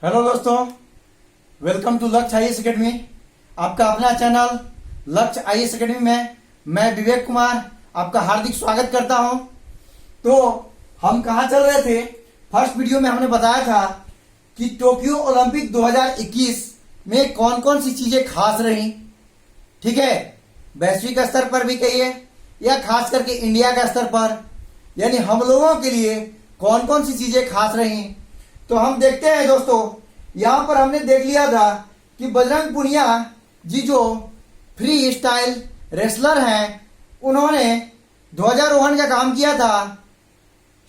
Hello दोस्तों, welcome to लक्ष्य IAS academy. आपका अपना चैनल लक्ष्य आईएएस एकेडमी में मैं विवेक कुमार आपका हार्दिक स्वागत करता हूं। तो हम कहां चल रहे थे? फर्स्ट वीडियो में हमने बताया था कि टोक्यो ओलंपिक 2021 में कौन कौन सी चीजें खास रही। ठीक है, वैश्विक स्तर पर भी कहिए या खास करके इंडिया के स्तर पर, यानी हम लोगों के लिए कौन कौन सी चीजें खास रही। तो हम देखते हैं दोस्तों, यहां पर हमने देख लिया था कि बजरंग पुनिया जी जो फ्री स्टाइल रेसलर हैं, उन्होंने ध्वजारोहण का काम किया था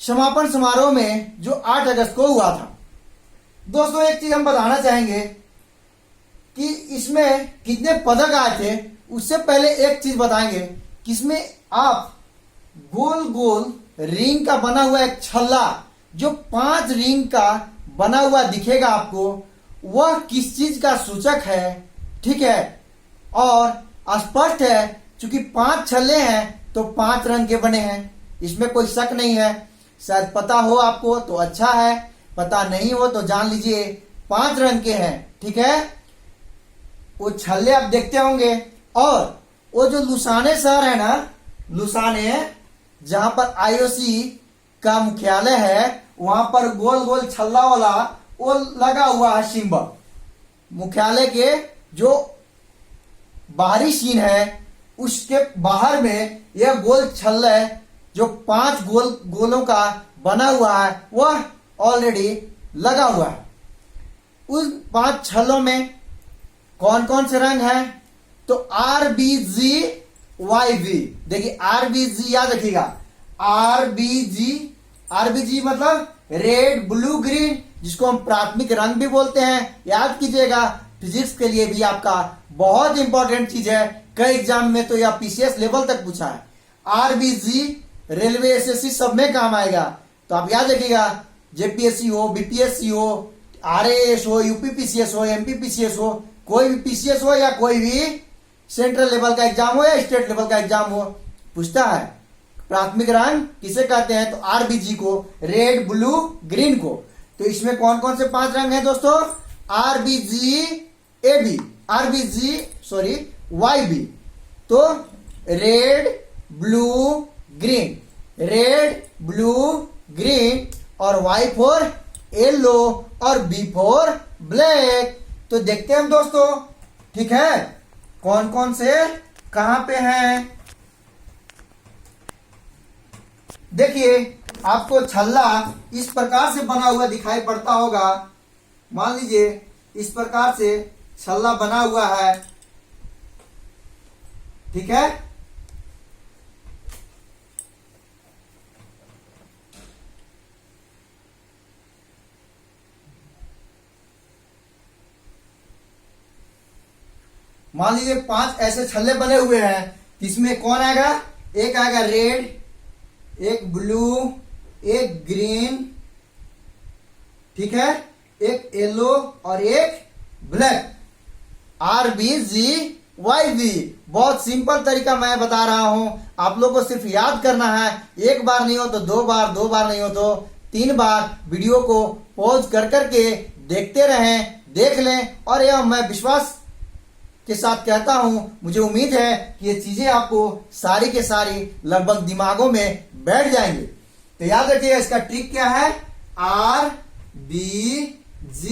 समापन समारोह में जो 8 अगस्त को हुआ था। दोस्तों एक चीज हम बताना चाहेंगे कि इसमें कितने पदक आए थे। उससे पहले एक चीज बताएंगे कि इसमें आप गोल गोल रिंग का बना हुआ एक छल्ला जो 5 रिंग का बना हुआ दिखेगा आपको, वह किस चीज का सूचक है। ठीक है, और स्पष्ट है चूंकि 5 छल्ले हैं तो 5 रंग के बने हैं, इसमें कोई शक नहीं है। शायद पता हो आपको तो अच्छा है, पता नहीं हो तो जान लीजिए 5 रंग के हैं। ठीक है, वो छल्ले आप देखते होंगे। और वो जो लुसाने शहर है ना, लुसाने जहां पर आईओसी का मुख्यालय है, वहां पर गोल गोल छल्ला वाला वो लगा हुआ है सिंबल। मुख्यालय के जो बाहरी सीन है उसके बाहर में यह गोल छल्ला है जो 5 गोलों का बना हुआ है, वह ऑलरेडी लगा हुआ है। उस 5 छल्लों में कौन कौन से रंग हैं? तो RBG YV, देखिए RBG याद रखिएगा, RBG मतलब रेड ब्लू ग्रीन, जिसको हम प्राथमिक रंग भी बोलते हैं। याद कीजिएगा, फिजिक्स के लिए भी आपका बहुत इंपॉर्टेंट चीज है। कई एग्जाम में तो यह पीसीएस लेवल तक पूछा है। RBG रेलवे एसएससी सब में काम आएगा, तो आप याद रखिएगा। जेपीएससी हो, बीपीएससी हो, RAS हो, यूपीपीसीएस हो, एमपीपीसीएस हो, कोई भी पीसीएस हो या कोई भी सेंट्रल लेवल का एग्जाम हो या स्टेट लेवल का एग्जाम हो, पूछता है प्राथमिक रंग किसे कहते हैं। तो RBG को, रेड ब्लू ग्रीन को। तो इसमें कौन कौन से 5 रंग हैं दोस्तों? YB। तो red blue green, red blue green, और Y फॉर येलो और B फॉर ब्लैक। तो देखते हैं हम दोस्तों, ठीक है, कौन कौन से कहां पे हैं। देखिए, आपको छल्ला इस प्रकार से बना हुआ दिखाई पड़ता होगा। मान लीजिए इस प्रकार से छल्ला बना हुआ है। ठीक है, मान लीजिए 5 ऐसे छल्ले बने हुए हैं। इसमें कौन आएगा? एक आएगा रेड, एक ब्लू, एक ग्रीन, ठीक है, एक येलो और एक ब्लैक। RBG YV। बहुत सिंपल तरीका मैं बता रहा हूं, आप लोग को सिर्फ याद करना है। एक बार नहीं हो तो 2 बार, 2 बार नहीं हो तो 3 बार वीडियो को पॉज कर करके देखते रहें, देख लें। और यह मैं विश्वास के साथ कहता हूं, मुझे उम्मीद है कि ये चीजें आपको सारी के सारी लगभग दिमागों में बैठ जाएंगे। तो याद रखिएगा, इसका ट्रिक क्या है? RBG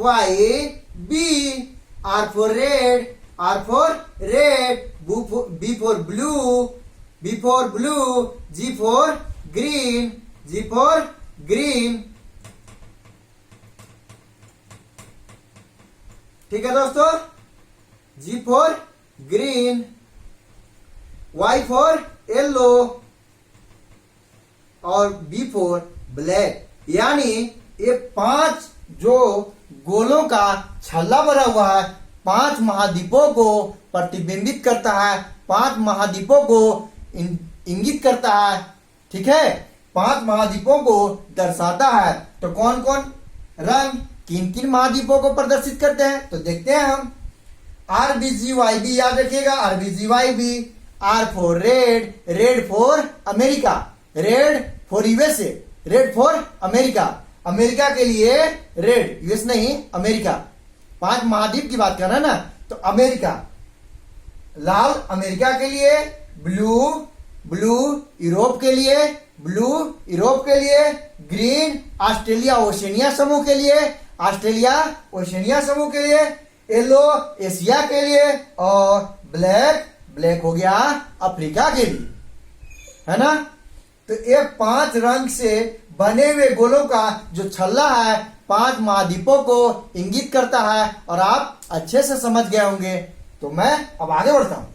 YB। R for red, R for red, B for blue, B for blue, G for green, G for green. ठीक है दोस्तों, G for green, Y for yellow और B फॉर ब्लैक। यानी ये 5 जो गोलों का छल्ला बना हुआ है 5 महाद्वीपों को प्रतिबिंबित करता है, 5 महाद्वीपों को इंगित करता है। ठीक है, 5 महाद्वीपों को दर्शाता है। तो कौन कौन रंग किन किन महाद्वीपों को प्रदर्शित करते हैं? तो देखते हैं हम। RBG YB याद रखिएगा, RBG YB। R for red, red for America, red for USA, red for America. America के लिए रेड, यूएस नहीं अमेरिका, 5 महाद्वीप की बात कर रहे हैं ना, तो अमेरिका। लाल अमेरिका के लिए, ब्लू ब्लू यूरोप के लिए, ब्लू यूरोप के लिए, ग्रीन ऑस्ट्रेलिया ओशिनिया समूह के लिए, ऑस्ट्रेलिया ओशिनिया समूह के लिए, येलो एशिया के लिए, और ब्लैक ब्लैक हो गया अफ्रीका के लिए, है ना। तो ये 5 रंग से बने हुए गोलों का जो छल्ला है 5 महाद्वीपों को इंगित करता है, और आप अच्छे से समझ गए होंगे। तो मैं अब आगे बढ़ता हूं।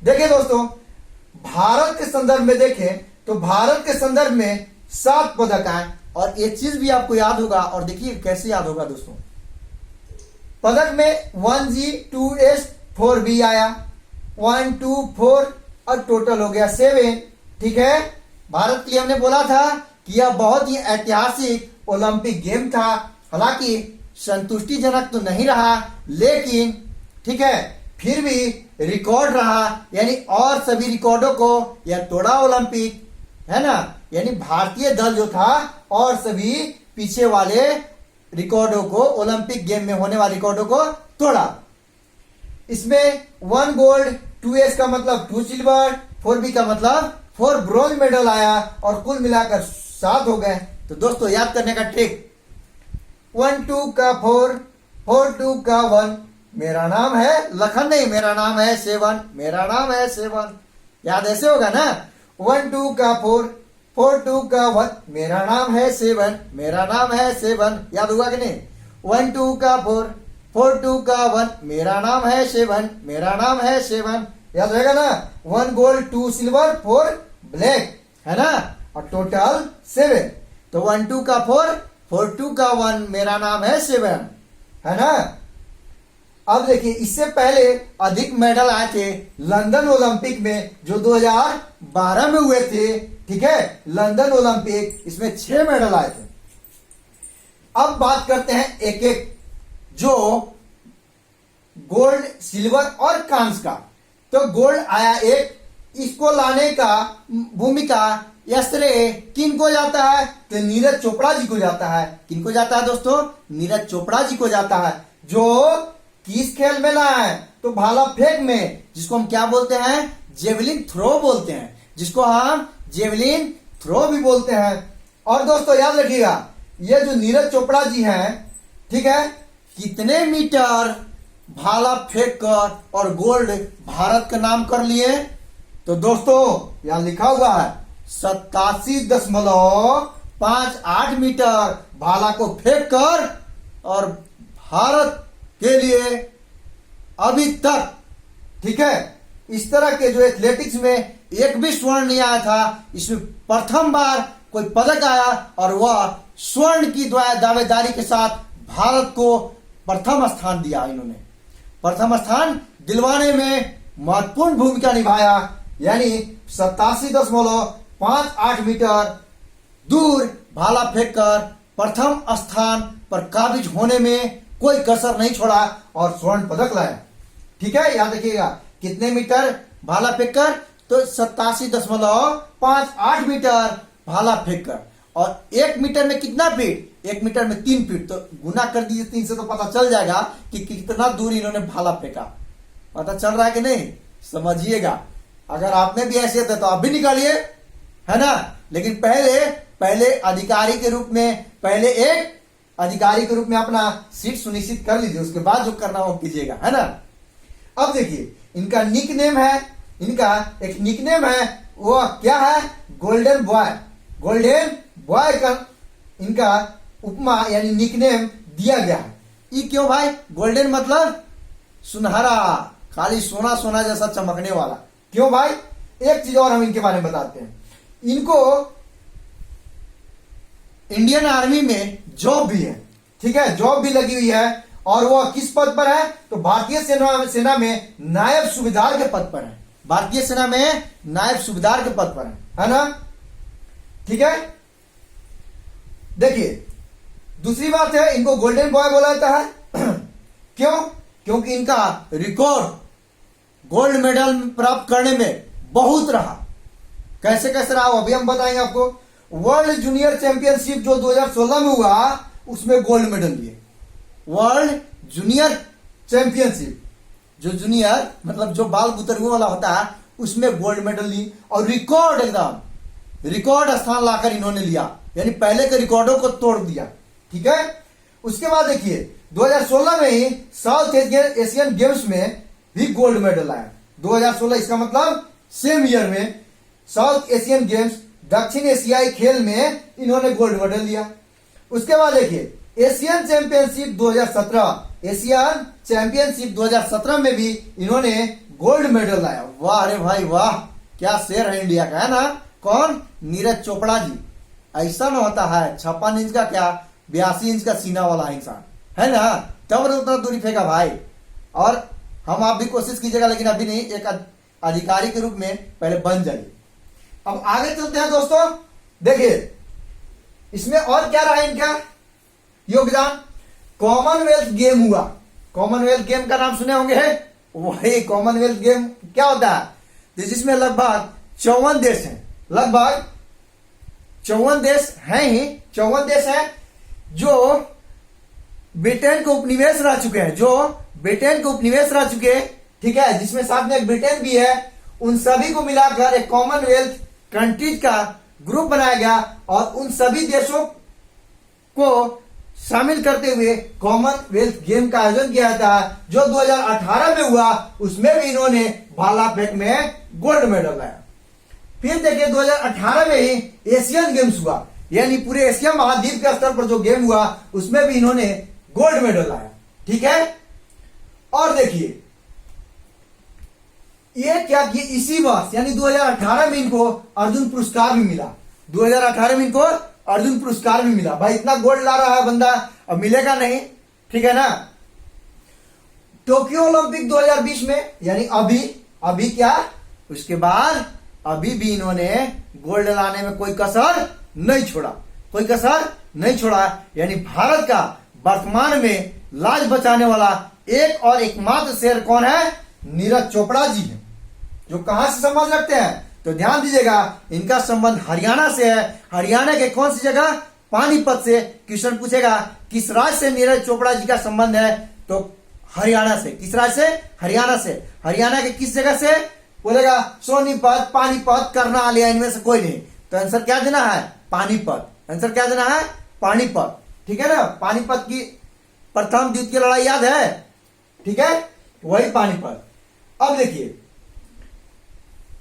देखिए दोस्तों, भारत के संदर्भ में देखें तो भारत के संदर्भ में 7 पदक आए, और ये चीज भी आपको याद होगा, और देखिए कैसे याद होगा दोस्तों। पदक में 1G 2S 4B आया, 1 2 4 और टोटल हो गया 7। ठीक है, भारत के लिए हमने बोला था कि यह बहुत ही ऐतिहासिक ओलंपिक गेम था। हालांकि संतुष्टिजनक तो नहीं रहा, लेकिन ठीक है फिर भी रिकॉर्ड रहा, यानी और सभी रिकॉर्डों को यह तोड़ा ओलंपिक, है ना। यानी भारतीय दल जो था और सभी पीछे वाले रिकॉर्डों को, ओलंपिक गेम में होने वाले रिकॉर्डों को तोड़ा। इसमें 1 गोल्ड 2S का मतलब 2 सिल्वर, 4B का मतलब 4 ब्रॉन्ज मेडल आया, और कुल मिलाकर 7 हो गए। तो दोस्तों याद करने का ट्रिक, 1 2 का 4, 4 2 का 1, मेरा नाम है लखन नहीं, मेरा नाम है 7, मेरा नाम है 7, याद ऐसे होगा ना। 1 2 का 4, 4 2 का 1, मेरा नाम है 7, मेरा नाम है 7, याद हुआ कि नहीं। 1 2 का 4, 4 2 का 1, मेरा नाम है 7, मेरा नाम है 7, याद रहेगा ना। 1 गोल्ड 2 सिल्वर 4 ब्लैक, है ना, और टोटल 7। तो 1 2 का 4, 4 2 का 1, मेरा नाम है 7, है ना। अब देखिए, इससे पहले अधिक मेडल आए थे लंदन ओलंपिक में, जो 2012 में हुए थे। ठीक है, लंदन ओलंपिक, इसमें 6 मेडल आए थे। अब बात करते हैं एक एक जो गोल्ड, सिल्वर और कांस्य का। तो गोल्ड आया एक, इसको लाने का भूमिका या श्रेय किन को जाता है, तो नीरज चोपड़ा जी को जाता है। किन को जाता है दोस्तों, नीरज चोपड़ा जी को जाता है, जो किस खेल में लाया है, तो भाला फेंक में, जिसको हम क्या बोलते हैं, जेवलिन थ्रो बोलते हैं, जिसको हम जेवलिन थ्रो भी बोलते हैं। और दोस्तों याद रखिएगा, ये जो नीरज चोपड़ा जी हैं, ठीक है, कितने मीटर भाला फेंक कर और गोल्ड भारत का नाम कर लिए, तो दोस्तों यहां लिखा हुआ है 87.58 मीटर भाला को फेंक कर, और भारत के लिए अभी तक, ठीक है, इस तरह के जो एथलेटिक्स में एक भी स्वर्ण नहीं आया था। इसमें प्रथम बार कोई पदक आया, और वह स्वर्ण की दावेदारी के साथ भारत को प्रथम स्थान दिया। इन्होंने प्रथम स्थान दिलवाने में महत्वपूर्ण भूमिका निभाया, यानी 87.58 मीटर दूर भाला फेंककर प्रथम स्थान पर काबिज होने में कोई कसर नहीं छोड़ा और स्वर्ण पदक लाया। ठीक है, याद रखिएगा, कितने मीटर भाला फेंककर, तो 87.58 मीटर भाला फेंककर, और 1 मीटर में कितना फीट, 1 मीटर में 3 फीट, तो गुना कर दीजिए 3 से, तो पता चल जाएगा कि कितना दूर इन्होंने भाला फेंका। पता चल रहा है कि नहीं, समझिएगा। अगर आप में भी ऐसे थे तो आप भी निकालिए, है ना। लेकिन पहले अधिकारी के रूप में, पहले एक अधिकारी के रूप में अपना सीट सुनिश्चित कर लीजिए, उसके बाद जो करना वो कीजिएगा, है ना। अब देखिए, इनका निक नेम है, इनका एक निक नेम है, वो क्या है, गोल्डन बॉय। गोल्डन बॉय का इनका उपमा यानी निक नेम दिया गया है। ये क्यों भाई, गोल्डन मतलब सुनहरा, खाली सोना सोना जैसा चमकने वाला। क्यों भाई, एक चीज और हम इनके बारे में बताते हैं। इनको इंडियन आर्मी में जॉब भी है, ठीक है, जॉब भी लगी हुई है, और वो किस पद पर है, तो भारतीय सेना में नायब सूबेदार के पद पर है। भारतीय सेना में नायब सूबेदार के पद पर है ना। ठीक है, देखिए दूसरी बात है, इनको गोल्डन बॉय बोला जाता है। क्यों, क्योंकि इनका रिकॉर्ड गोल्ड मेडल प्राप्त करने में बहुत रहा। कैसे कैसे रहा, अभी हम बताएंगे आपको। वर्ल्ड जूनियर चैंपियनशिप जो 2016 में हुआ उसमें गोल्ड मेडल लिए। वर्ल्ड जूनियर चैंपियनशिप, जो जूनियर मतलब जो बाल बुतरुओं वाला होता है, उसमें गोल्ड मेडल ली और रिकॉर्ड, एकदम रिकॉर्ड स्थान लाकर इन्होंने लिया, यानी पहले के रिकॉर्डों को तोड़ दिया। ठीक है, उसके बाद देखिए 2016 में ही साउथ एशियन गेम्स में भी गोल्ड मेडल आया। 2016 इसका मतलब सेम ईयर में साउथ एशियन गेम्स, दक्षिण एशियाई खेल में इन्होंने गोल्ड मेडल लिया। उसके बाद देखिए एशियन चैंपियनशिप 2017, एशियन चैंपियनशिप 2017 में भी इन्होंने गोल्ड मेडल लाया। वाह रे भाई वाह, क्या शेर है इंडिया का, है ना। कौन? नीरज चोपड़ा जी। ऐसा ना होता है 56 इंच का क्या 82 इंच का सीना वाला इंसान, है ना, तब उतना दूरी फेंका भाई। और हम आप भी कोशिश कीजिएगा, लेकिन अभी नहीं, एक अधिकारी के रूप में पहले बन जाइए। अब आगे चलते हैं दोस्तों। देखिए इसमें और क्या रहा इनका योगदान। कॉमनवेल्थ गेम हुआ। कॉमनवेल्थ गेम का नाम सुने होंगे, वही कॉमनवेल्थ गेम क्या होता है, जिसमें लगभग 54 देश हैं, लगभग 54 देश हैं ही, 54 देश हैं जो ब्रिटेन को उपनिवेश रह चुके हैं, जो ब्रिटेन को उपनिवेश रह चुके हैं। ठीक है, जिसमें साथ में एक ब्रिटेन भी है। उन सभी को मिलाकर एक कॉमनवेल्थ कंट्रीज का ग्रुप बनाया गया और उन सभी देशों को शामिल करते हुए कॉमनवेल्थ गेम का आयोजन किया था, जो 2018 में हुआ। उसमें भी इन्होंने भाला फेंक में गोल्ड मेडल लाया। फिर देखिए 2018 में ही एशियन गेम्स हुआ, यानी पूरे एशिया महाद्वीप के स्तर पर जो गेम हुआ उसमें भी इन्होंने गोल्ड मेडल लाया। ठीक है, और देखिए ये क्या कि इसी वर्ष यानी 2018 में इनको अर्जुन पुरस्कार भी मिला। 2018 में इनको अर्जुन पुरस्कार भी मिला। भाई इतना गोल्ड ला रहा है बंदा, अब मिलेगा नहीं, ठीक है ना। टोक्यो ओलंपिक 2020 में, यानी अभी क्या, उसके बाद अभी भी इन्होंने गोल्ड लाने में कोई कसर नहीं छोड़ा, कोई कसर नहीं छोड़ा। यानी भारत का वर्तमान में लाज बचाने वाला एक और एकमात्र शेर कौन है? नीरज चोपड़ा जी है। जो कहां से संबंध रखते हैं तो ध्यान दीजिएगा, इनका संबंध हरियाणा से है। हरियाणा के कौन सी जगह? पानीपत से। क्वेश्चन पूछेगा किस राज्य से नीरज चोपड़ा जी का संबंध है, तो हरियाणा से। किस राज्य से? हरियाणा से। हरियाणा के किस जगह से? बोलेगा सोनीपत, पानीपत, करनाल, या इनमें से कोई नहीं। तो आंसर क्या देना है? पानीपत। आंसर क्या देना है? पानीपत। ठीक है ना। पानीपत की प्रथम द्वितीय लड़ाई याद है, ठीक है, वही पानीपत। अब देखिए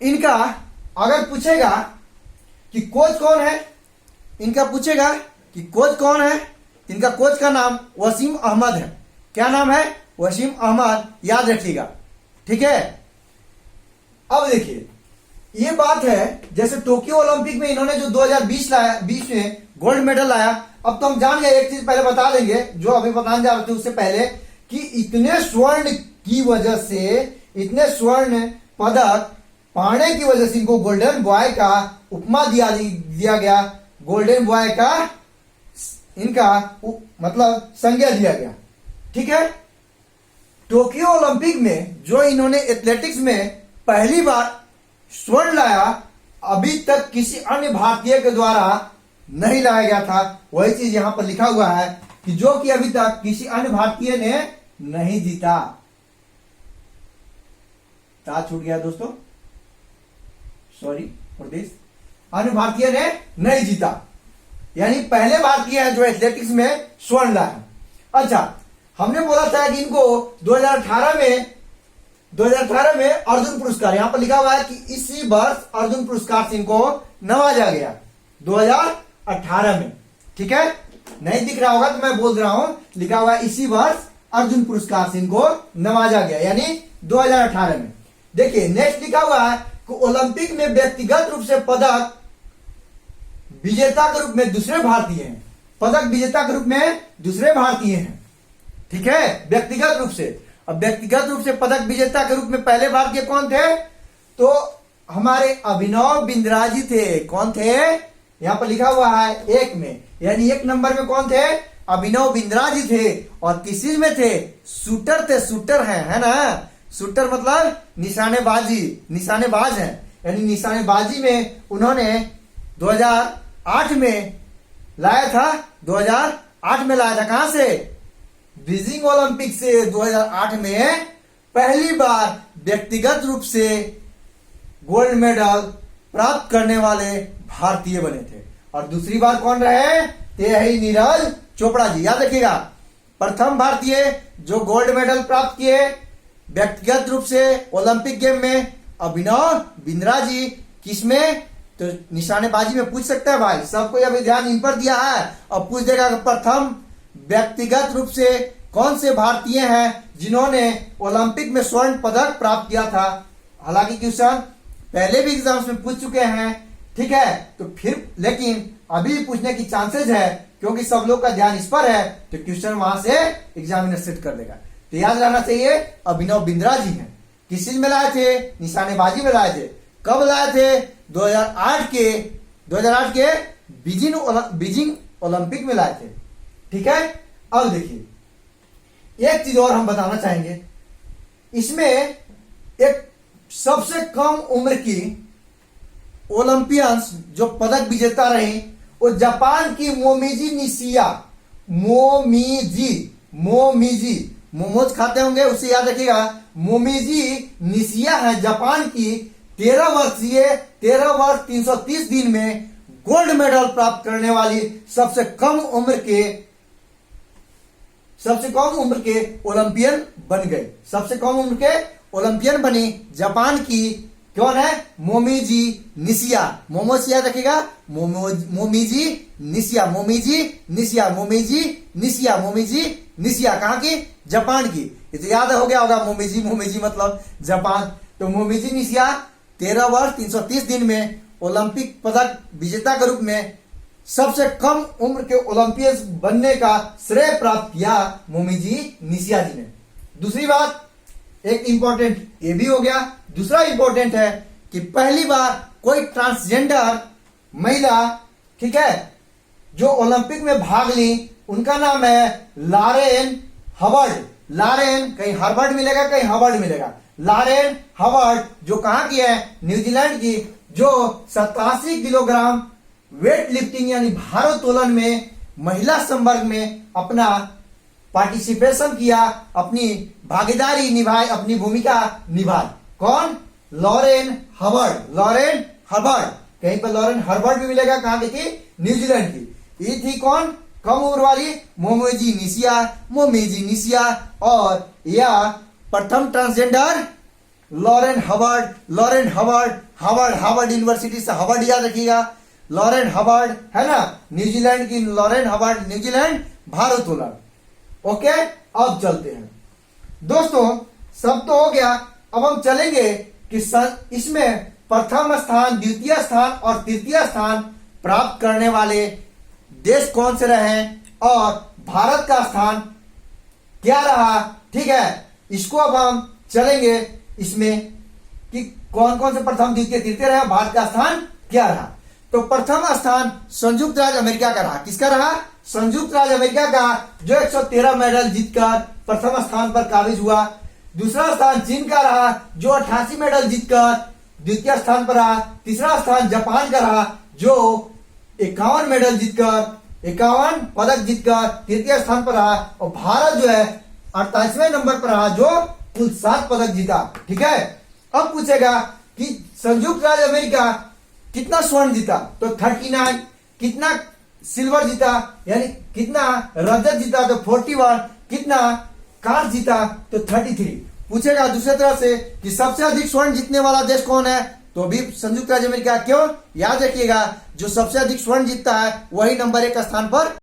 इनका अगर पूछेगा कि कोच कौन है, इनका पूछेगा कि कोच कौन है, इनका कोच का नाम वसीम अहमद है। क्या नाम है? वसीम अहमद, याद रखिएगा, ठीक है। अब देखिए ये बात है, जैसे टोक्यो ओलंपिक में इन्होंने जो 2020 लाया, 20 में गोल्ड मेडल लाया। अब तो हम जान गए, एक चीज पहले बता देंगे जो अभी बताने जा रहे थे उससे पहले, कि इतने स्वर्ण की वजह से, इतने स्वर्ण पदक पाने की वजह से इनको गोल्डन बॉय का उपमा दिया गया। गोल्डन बॉय का इनका मतलब संज्ञा दिया गया, ठीक है। टोक्यो ओलंपिक में जो इन्होंने एथलेटिक्स में पहली बार स्वर्ण लाया, अभी तक किसी अन्य भारतीय के द्वारा नहीं लाया गया था। वही चीज यहां पर लिखा हुआ है कि जो कि अभी तक किसी अन्य भारतीय ने नहीं जीता। क्या छूट गया दोस्तों, सॉरी प्रदेश, अन्य भारतीय ने नहीं जीता, यानी पहले भारतीय हैं जो एथलेटिक्स में स्वर्ण लाए। अच्छा, हमने बोला था कि इनको 2018 में अर्जुन पुरस्कार, यहां पर लिखा हुआ है कि इसी वर्ष अर्जुन पुरस्कार से इनको नवाजा गया 2018 में, ठीक है। नहीं दिख रहा होगा तो मैं बोल रहा हूं, लिखा हुआ है इसी वर्ष अर्जुन पुरस्कार से इनको नवाजा गया, यानी 2018 में। देखिए नेक्स्ट लिखा हुआ है कि ओलंपिक में व्यक्तिगत रूप से पदक विजेता के रूप में दूसरे भारतीय हैं। पदक विजेता के रूप में दूसरे भारतीय हैं, ठीक है, व्यक्तिगत रूप से। अब व्यक्तिगत रूप से पदक विजेता के रूप में पहले भारतीय कौन थे? तो हमारे अभिनव बिंद्रा जी थे। कौन थे? यहां पर लिखा हुआ है 1 में, यानी 1 नंबर में कौन थे? अभिनव बिंद्रा जी थे। और किसी में थे? शूटर थे, शूटर हैं, है ना। शूटर मतलब निशानेबाजी, निशानेबाज हैं, यानी निशानेबाजी में उन्होंने 2008 में लाया था। 2008 में लाया था। कहां से? बीजिंग ओलंपिक से 2008 में पहली बार व्यक्तिगत रूप से गोल्ड मेडल प्राप्त करने वाले भारतीय बने थे। और दूसरी बार कौन रहे? ते है नीरज चोपड़ा जी। याद रखिएगा, प्रथम भारतीय जो गोल्ड मेडल प्राप्त किए व्यक्तिगत रूप से ओलंपिक गेम में अभिनव बिंद्रा जी। किसमें? तो निशानेबाजी में पूछ सकता है भाई, सबको अभी ध्यान इन पर दिया है। अब पूछ देगा प्रथम व्यक्तिगत रूप से कौन से भारतीय हैं जिन्होंने ओलंपिक में स्वर्ण पदक प्राप्त किया था। हालांकि क्वेश्चन पहले भी एग्जाम्स में पूछ चुके हैं, ठीक है, तो फिर लेकिन अभी पूछने की चांसेस है क्योंकि सब लोग का ध्यान इस पर है, तो क्वेश्चन वहां से एग्जामिनर सेट कर देगा। तो याद रहना चाहिए अभिनव बिंद्रा जी हैं। किस चीज में लाए थे? निशानेबाजी में लाए थे। कब लाए थे? 2008 के बीजिंग ओलंपिक में लाए थे। ठीक है। अब देखिए एक चीज और हम बताना चाहेंगे, इसमें एक सबसे कम उम्र की ओलंपियंस जो पदक विजेता रही वो जापान की मोमिजी निशिया। मोमिजी मोमोज खाते होंगे, उसे याद रखिएगा। मोमिजी निशिया है जापान की 13 वर्ष 330 दिन में गोल्ड मेडल प्राप्त करने वाली सबसे कम उम्र के ओलंपियन बन गए। सबसे कम उम्र के ओलंपियन बनी जापान की कौन है? मोमिजी निशिया। मोमोज याद रखिएगा, मोमिजी निशिया कहां की? जापान की। ये तो याद हो गया होगा, मोमिजी मतलब जापान। तो मोमिजी निशिया 13 वर्ष 330 दिन में ओलंपिक पदक विजेता के रूप में सबसे कम उम्र के ओलंपियंस बनने का श्रेय प्राप्त किया मोमिजी निशिया जी ने। दूसरी बात, एक इंपॉर्टेंट ये भी हो गया। दूसरा इंपॉर्टेंट है कि पहली बार कोई ट्रांसजेंडर महिला, ठीक है, जो ओलंपिक में भाग ली, उनका नाम है लॉरेन हवर्ड। लॉरेन, कहीं हार्वर्ड मिलेगा कहीं हवर्ड मिलेगा। लॉरेन हवर्ड जो कहां की है? न्यूजीलैंड की, जो 87 किलोग्राम वेट लिफ्टिंग यानी भारोत्तोलन में महिला संवर्ग में अपना पार्टिसिपेशन किया, अपनी भागीदारी निभाई, अपनी भूमिका निभाई। कौन? Lauren Howard. कहीं पर लॉरेन हर्बर्ट भी मिलेगा। कहां की थी? न्यूजीलैंड की। ये थी कौन? कम उम्र वाली मोमिजी निशिया। और यह प्रथम transgender Lauren Howard Harvard university से हवर्ड याद रखिएगा। लॉरेन हवर्ड है ना, न्यूजीलैंड की लॉरेन हवर्ड, न्यूजीलैंड भारोत्तोलन। ओके, अब चलते हैं दोस्तों। सब तो हो गया। अब हम चलेंगे कि इसमें प्रथम स्थान, द्वितीय स्थान और तृतीय स्थान प्राप्त करने वाले देश कौन से रहे और भारत का स्थान क्या रहा। ठीक है, इसको अब हम चलेंगे इसमें कि कौन कौन से प्रथम, द्वितीय, तृतीय रहे, भारत का स्थान क्या रहा। तो प्रथम स्थान संयुक्त राज्य अमेरिका का रहा। किसका रहा? संयुक्त राज्य अमेरिका का, जो 113 मेडल जीतकर प्रथम स्थान पर काबिज हुआ। दूसरा स्थान चीन का रहा, जो 88 मेडल जीतकर द्वितीय स्थान पर रहा। तीसरा स्थान जापान का रहा, जो 51 मेडल जीतकर 51 पदक जीतकर तृतीय स्थान पर रहा। और भारत जो है 48वें नंबर पर रहा, जो कुल 7 पदक जीता। ठीक है। अब पूछेगा कि संयुक्त राज्य अमेरिका कितना स्वर्ण जीता, तो 39। कितना सिल्वर जीता यानी कितना रजत जीता, तो 41। कितना कांस्य जीता, तो 33। पूछेगा दूसरे तरह से कि सबसे अधिक स्वर्ण जीतने वाला देश कौन है, तो भी संयुक्त राज्य अमेरिका। क्यों? याद रखिएगा, जो सबसे अधिक स्वर्ण जीतता है वही नंबर 1 स्थान पर